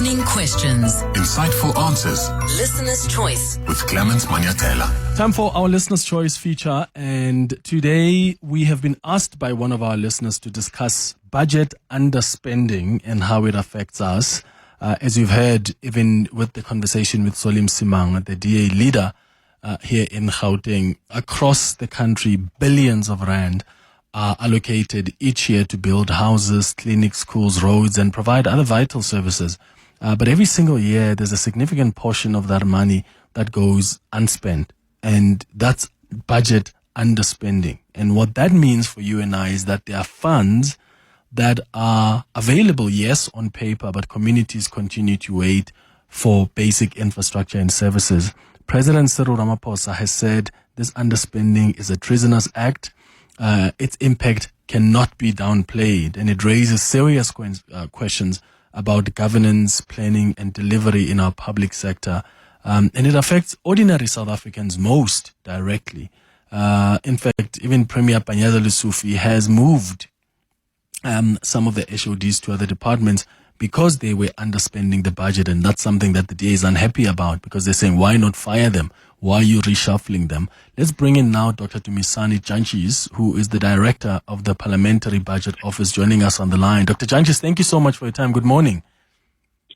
Burning questions. Insightful answers. Listener's choice. With Clement Manyathela. Time for our Listener's Choice feature. And today we have been asked by one of our listeners to discuss budget underspending and how it affects us. As you've heard, even with the conversation with Solim Simang, the DA leader here in Gauteng, across the country, billions of rand are allocated each year to build houses, clinics, schools, roads, and provide other vital services. But every single year, there's a significant portion of that money that goes unspent. And that's budget underspending. And what that means for you and I is that there are funds that are available, yes, on paper, but communities continue to wait for basic infrastructure and services. President Cyril Ramaphosa has said this underspending is a treasonous act. Its impact cannot be downplayed, and it raises serious questions about governance, planning, and delivery in our public sector. And it affects ordinary South Africans most directly. In fact, even Premier Panyaza Lesufi has moved some of the HODs to other departments because they were underspending the budget, and that's something that the DA is unhappy about because they're saying, why not fire them? Why are you reshuffling them? Let's bring in now Dr. Dumisani Janjties, who is the director of the Parliamentary Budget Office, joining us on the line. Dr. Janjties, thank you so much for your time. Good morning.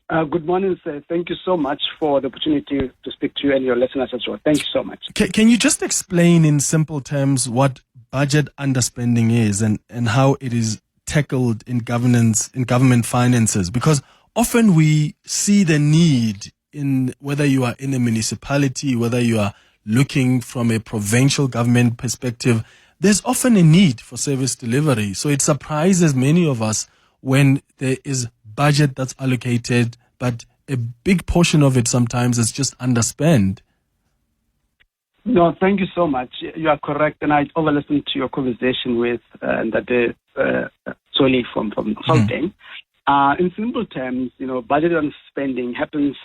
Good morning, sir. Thank you so much for the opportunity to speak to you and your listeners as well. Thank you so much. Can you just explain in simple terms what budget underspending is and how it is tackled in governance, in government finances? Because often we see the need in whether you are in a municipality, whether you are looking from a provincial government perspective, there's often a need for service delivery. So it surprises many of us when there is budget that's allocated, but a big portion of it sometimes is just underspent. No, thank you so much. You are correct, and I over-listened to your conversation with Soli from Gauteng. In simple terms, budget underspending happens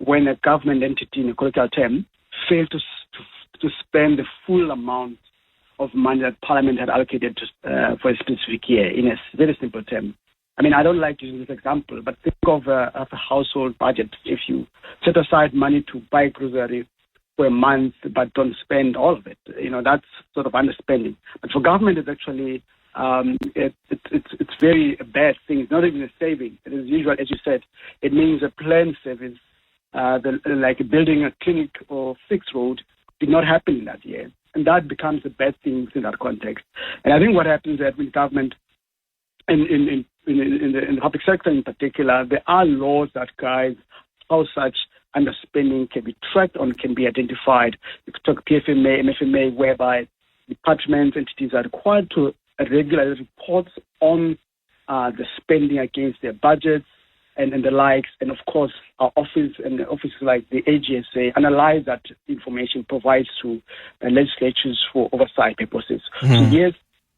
when a government entity, in a colloquial term, fails to spend the full amount of money that Parliament had allocated for a specific year, in a very simple term. I mean, I don't like using this example, but think of a household budget. If you set aside money to buy groceries for a month, but don't spend all of it, that's sort of underspending. But for government, it's actually it's very bad thing. It's not even a saving. It is usual, as you said. It means a planned service, like building a clinic or fixed road, did not happen in that year, and that becomes a bad thing in that context. And I think what happens is that with government, in the public sector in particular, there are laws that guide how such underspending can be tracked or can be identified. You could talk PFMA, MFMA, whereby departments, entities are required to regularly report on the spending against their budgets and the likes. And of course, our office and the offices like the AGSA analyze that information, provides to legislatures for oversight purposes. So yes,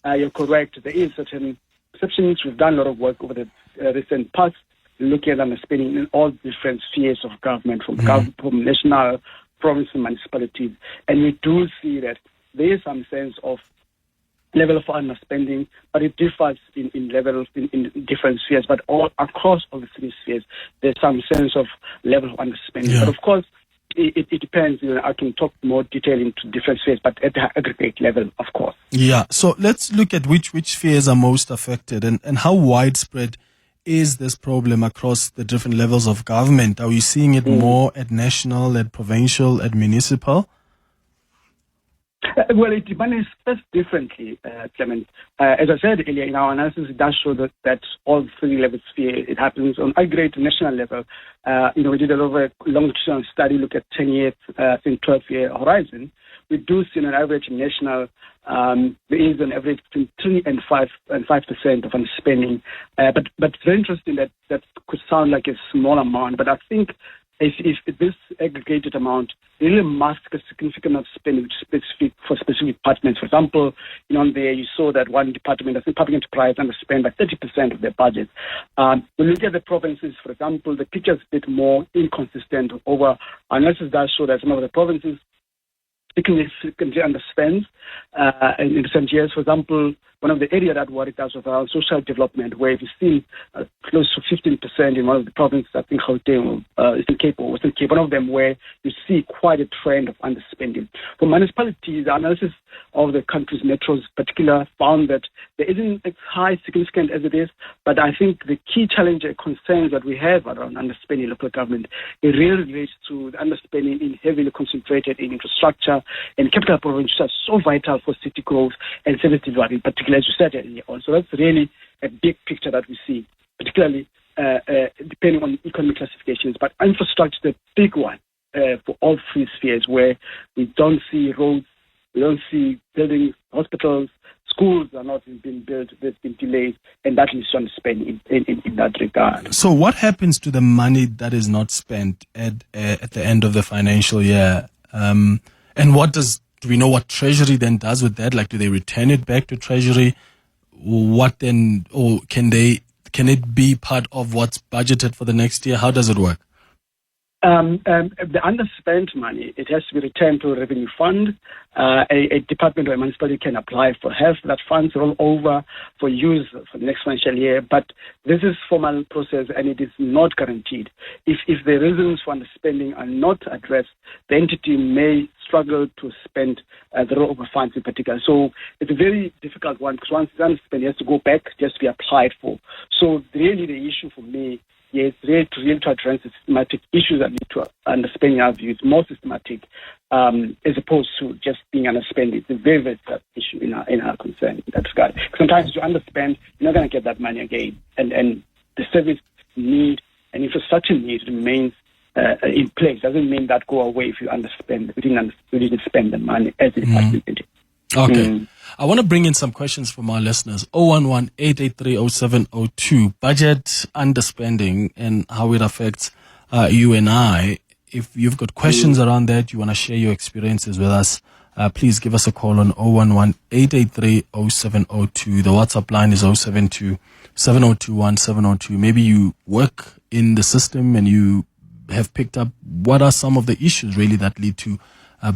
you're correct. There is certain exceptions. We've done a lot of work over the recent past, looking at underspending in all different spheres of government, from national, province, and municipalities. And we do see that there is some sense of level of underspending, but it differs in levels in different spheres. But all across all the three spheres, there's some sense of level of underspending. Yeah. But of course, it depends. I can talk more detail into different spheres, but at the aggregate level, of course. Yeah. So let's look at which spheres are most affected and how widespread is this problem across the different levels of government? Are you seeing it more at national, at provincial, at municipal? Well, it manifests differently, Clement. As I said earlier, in our analysis, it does show that all three levels sphere, it happens on aggregate national level. We did a longitudinal study, look at 10-year, 12-year horizon. We do see on average national, there is an average between 3 and 5% of underspending. But it's very interesting that could sound like a small amount, but I think if this aggregated amount really masks a significant amount of spending for specific departments. For example, there you saw that one department, I think public enterprise, underspent by 30% of their budget. When you look at the provinces, for example, the picture is a bit more inconsistent. Our analysis does show that some of the provinces significantly underspend in recent years. For example, one of the areas that worried us was around social development, where we've seen close to 15% in one of the provinces, I think Gauteng, Eastern Cape or Western Cape, one of them where you see quite a trend of underspending. For municipalities, the analysis of the country's metros in particular found that there isn't as high significant as it is, but I think the key challenge and concerns that we have around underspending local government, it really relates to the underspending in heavily concentrated in infrastructure and capital projects that are so vital for city growth and service delivery, in particular, as you said earlier on. So that's really a big picture that we see, particularly depending on economic classifications. But infrastructure is the big one for all three spheres, where we don't see roads, we don't see buildings, hospitals, schools are not being built, there's been delays, and that leads to underspending in that regard. So what happens to the money that is not spent at the end of the financial year? And do we know what Treasury then does with that? Like, do they return it back to Treasury? What then, or can it be part of what's budgeted for the next year? How does it work? The underspent money, it has to be returned to a revenue fund. A department or a municipality can apply for have that funds roll over for use for the next financial year, but this is formal process and it is not guaranteed. If the reasons for underspending are not addressed, the entity may struggle to spend the rollover funds in particular. So it's a very difficult one, because once it's underspent, it has to go back, just to be applied for. So really the issue for me, yes, really to address the systematic issues that lead to underspending, our view, is more systematic as opposed to just being underspending. It's a very, very tough issue in our concern in that regard. Sometimes if you underspend, you're not going to get that money again. And the service need and infrastructure need remains in place. Doesn't mean that go away if you underspend. We didn't spend the money as the department did. Okay. I want to bring in some questions from our listeners. 011-883-0702. Budget underspending and how it affects you and I. If you've got questions around that, you want to share your experiences with us, please give us a call on 011-883-0702. The WhatsApp line is 072-7021-702. Maybe you work in the system and you have picked up what are some of the issues really that lead to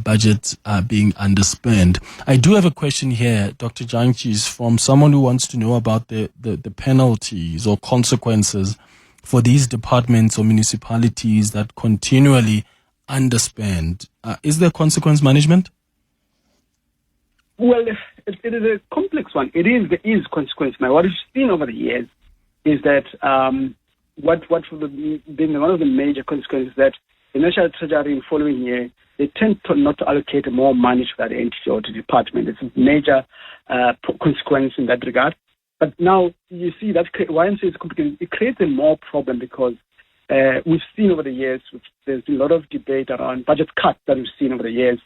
budgets being underspent. I do have a question here, Dr. Janjties, from someone who wants to know about the penalties or consequences for these departments or municipalities that continually underspend. Is there consequence management? Well, it is a complex one. There is consequence management. What we've seen over the years is that what would have been one of the major consequences that the National Treasury in the following year, they tend to not to allocate more money to that entity or to the department. It's a major consequence in that regard. But now you see that why I'm saying it's complicated. It creates a more problem because we've seen over the years, there's been a lot of debate around budget cuts that we've seen over the years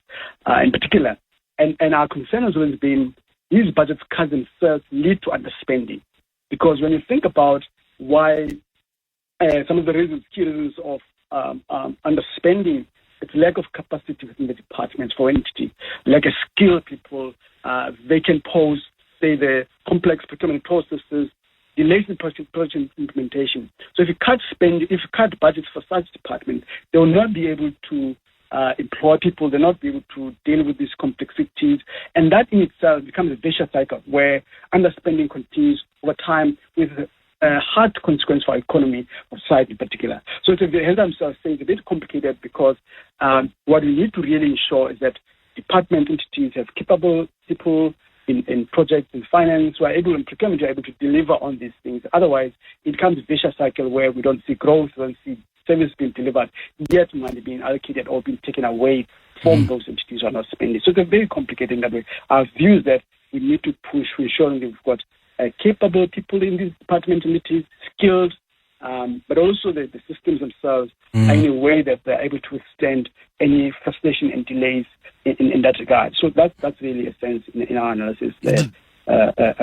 in particular. And our concern has always been these budget cuts themselves lead to underspending. Because when you think about why some of the key reasons of underspending, it's lack of capacity within the departments for entity, lack of skilled people, vacant posts, say the complex procurement processes, delays in project implementation. So if you cut budgets for such departments, they will not be able to employ people, they'll not be able to deal with these complexities. And that in itself becomes a vicious cycle where underspending continues over time with a hard consequence for our economy, for society in particular. So it's a bit complicated because what we need to really ensure is that department entities have capable people in projects and finance who are able, in procurement, who are able to deliver on these things. Otherwise, it becomes a vicious cycle where we don't see growth, we don't see service being delivered, yet money being allocated or being taken away from those entities who are not spending. So it's very complicated in that way. Our view is that we need to push for ensuring that we've got capable people in these department entities, skilled, but also the systems themselves are in a way that they're able to withstand any frustration and delays in that regard. So that's really a sense in our analysis there,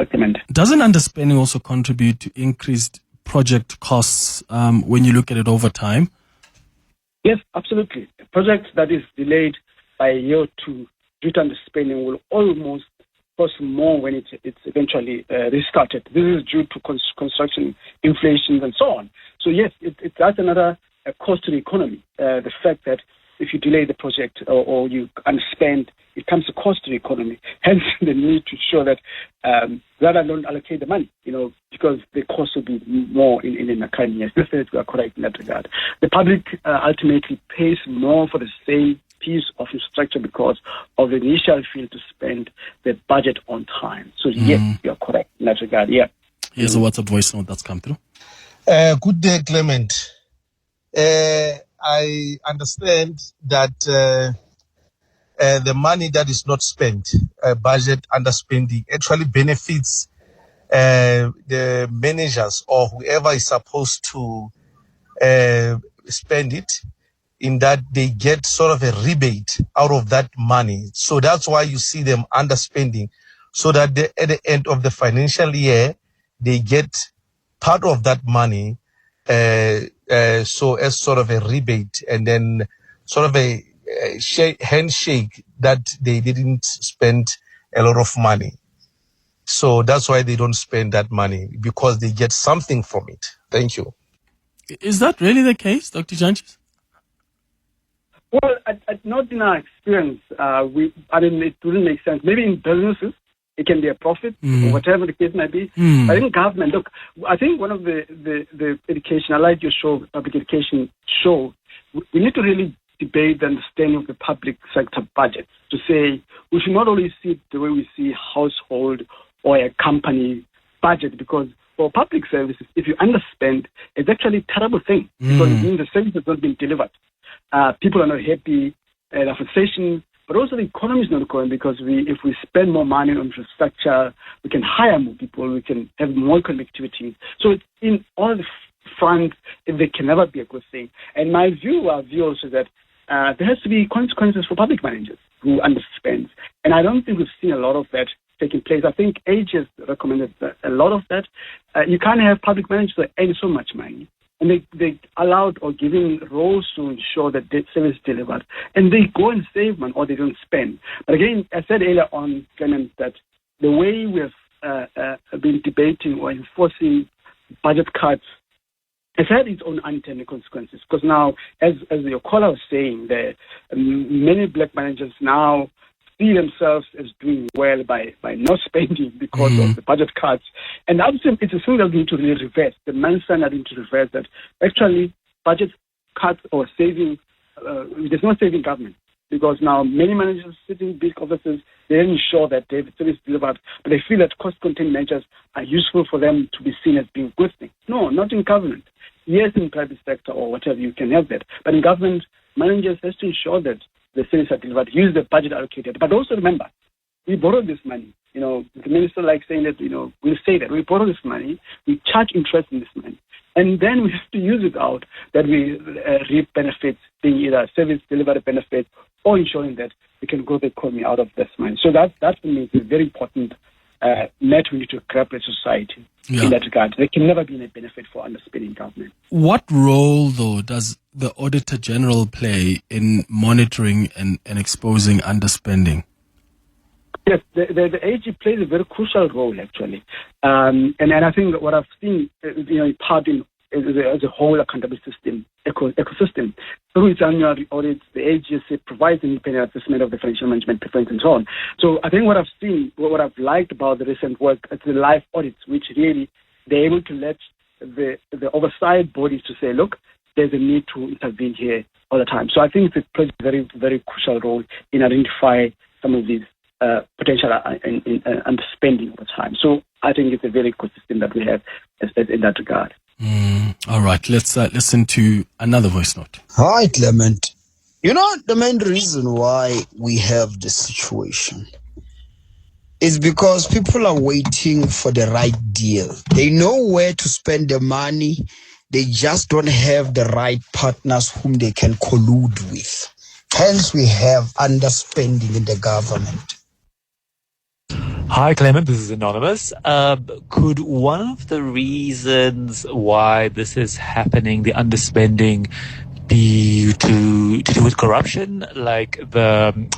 Clement. Doesn't underspending also contribute to increased project costs when you look at it over time? Yes, absolutely. A project that is delayed by a year or two due to underspending will almost cost more when it's eventually restarted. This is due to construction, inflation, and so on. So yes, that's another cost to the economy. The fact that if you delay the project or you unspend, it comes to cost to the economy. Hence, the need to show that rather don't allocate the money, because the cost will be more in the current years. Definitely, we are correct in that regard. The public ultimately pays more for the same piece of infrastructure because of the initial fee to spend the budget on time. So yes, you are correct in that regard. Yeah. Here's a WhatsApp voice note that's come through. Good day, Clement. I understand that the money that is not spent, budget underspending, actually benefits the managers or whoever is supposed to spend it, in that they get sort of a rebate out of that money. So that's why you see them underspending, so that at the end of the financial year, they get part of that money, so as sort of a rebate, and then sort of a handshake that they didn't spend a lot of money. So that's why they don't spend that money, because they get something from it. Thank you. Is that really the case, Dr. Janjties? Well, not in our experience. It wouldn't make sense. Maybe in businesses, it can be a profit, or whatever the case might be. But in government, look, I think one of the education, I like your show, public education show, we need to really debate the understanding of the public sector budget, to say we should not only see it the way we see household or a company budget, because for public services, if you underspend, it's actually a terrible thing, because it means the service has not been delivered. People are not happy, there are frustrations, but also the economy is not growing, because if we spend more money on infrastructure, we can hire more people, we can have more connectivity. So it's in all the fronts, they can never be a good thing. And my view, our view also, that there has to be consequences for public managers who underspend. And I don't think we've seen a lot of that taking place. I think AGE has recommended a lot of that. You can't have public managers that earn so much money, and they allowed or giving roles to ensure that the service is delivered, and they go and save money or they don't spend. But again, I said earlier on, Clement, that the way we have been debating or enforcing budget cuts has had its own unintended consequences. Because now, as your caller was saying, many black managers now see themselves as doing well by not spending because of the budget cuts. And it's a thing that we need to really reverse. The mindset that we need to reverse, that actually budget cuts or saving, there's no saving government. Because now many managers sitting in big offices, they ensure that they have service delivered, but they feel that cost-contained measures are useful for them to be seen as being good things. No, not in government. Yes, in private sector or whatever, you can have that. But in government, managers have to ensure that the services are delivered, use the budget allocated. But also remember, we borrow this money. The minister likes saying that, we'll say that we borrow this money, we charge interest in this money, and then we have to use it out, that we reap benefits, being either service delivery benefits or ensuring that we can grow the economy out of this money. So that for me is a very important net we need to grab as society in that regard. There can never be any benefit for underspending government. What role, though, does the Auditor General play in monitoring and exposing underspending? Yes, the AG plays a very crucial role, actually. And I think what I've seen, in part as a whole accountability system, ecosystem. Through its annual audits, the AGC provides an independent assessment of the financial management performance and so on. So I think what I've seen, what I've liked about the recent work, it's the live audits, which really they're able to let the oversight bodies to say, look, there's a need to intervene here all the time. So I think it plays a very, very crucial role in identifying some of these potential underspending over time. So I think it's a very good system that we have in that regard. All right, let's listen to another voice note. Hi, Clement. The main reason why we have this situation is because people are waiting for the right deal. They know where to spend the money. They just don't have the right partners whom they can collude with. Hence, we have underspending in the government. Hi, Clement. This is Anonymous. Could one of the reasons why this is happening, the underspending, be to do with corruption, like the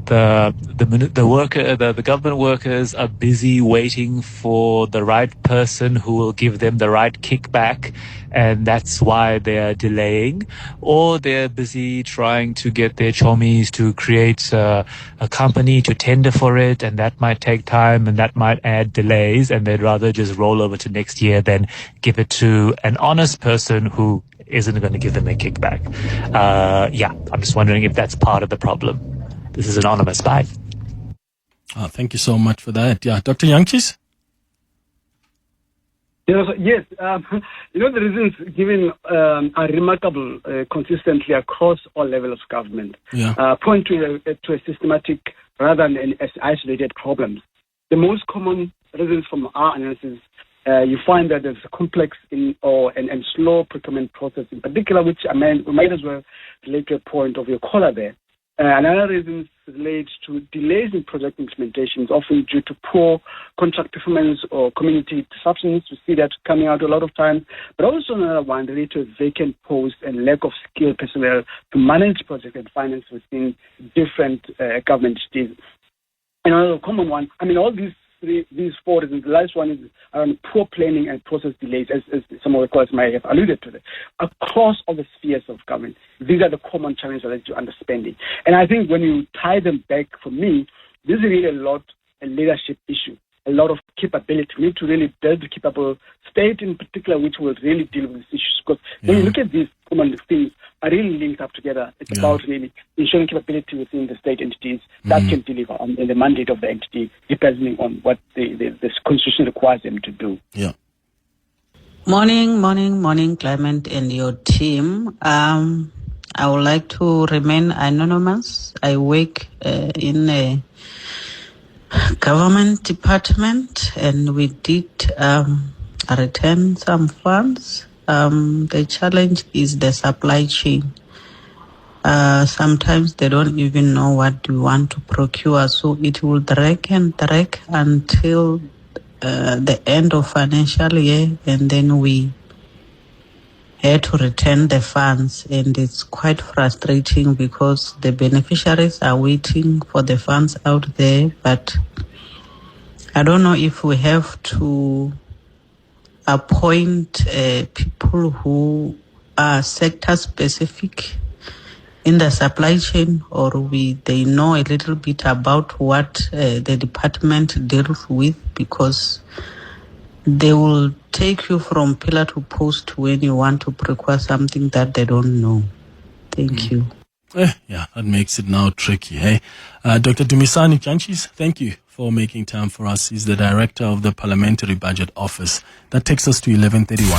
the government workers are busy waiting for the right person who will give them the right kickback, and that's why they are delaying, or they're busy trying to get their chommies to create a company to tender for it, and that might take time and that might add delays, and they'd rather just roll over to next year than give it to an honest person who isn't going to give them a kickback. I'm just wondering if that's part of the problem. This is anonymous. Bye. Thank you so much for that. Yeah, Dr. Janjties? Yes, the reasons given are remarkable consistently across all levels of government. Yeah. Point to a systematic rather than an isolated problems. The most common reasons from our analysis, you find that there's a complex and slow procurement process in particular, which we might as well relate to a point of your caller there. Another reason relates to delays in project implementations, often due to poor contract performance or community disruptions. We see that coming out a lot of times. But also another one related to vacant posts and lack of skilled personnel to manage project and finance within different government entities. Another common one, all these four reasons. The last one is around poor planning and process delays, as some of the callers might have alluded to. Across all the spheres of government, these are the common challenges related to underspending. And I think when you tie them back, for me, this is really a leadership issue, a lot of capability. We need to really build a capable state in particular, which will really deal with these issues. Because when you look at these common things, are really linked up together. It's about really ensuring capability within the state entities that can deliver on the mandate of the entity, depending on what the constitution requires them to do. Yeah. Morning, Clement and your team. I would like to remain anonymous. I work in a government department, and we did return some funds. The challenge is the supply chain. Sometimes they don't even know what we want to procure, so it will drag until the end of financial year, and then we had to return the funds, and it's quite frustrating because the beneficiaries are waiting for the funds out there, but I don't know if we have to appoint people who are sector specific in the supply chain, or they know a little bit about what the department deals with, because they will take you from pillar to post when you want to procure something that they don't know. Thank you. Yeah, that makes it now tricky. Hey, Dr. Dumisani Janjties, thank you for making time for us. He's the director of the Parliamentary Budget Office. That takes us to 11:31.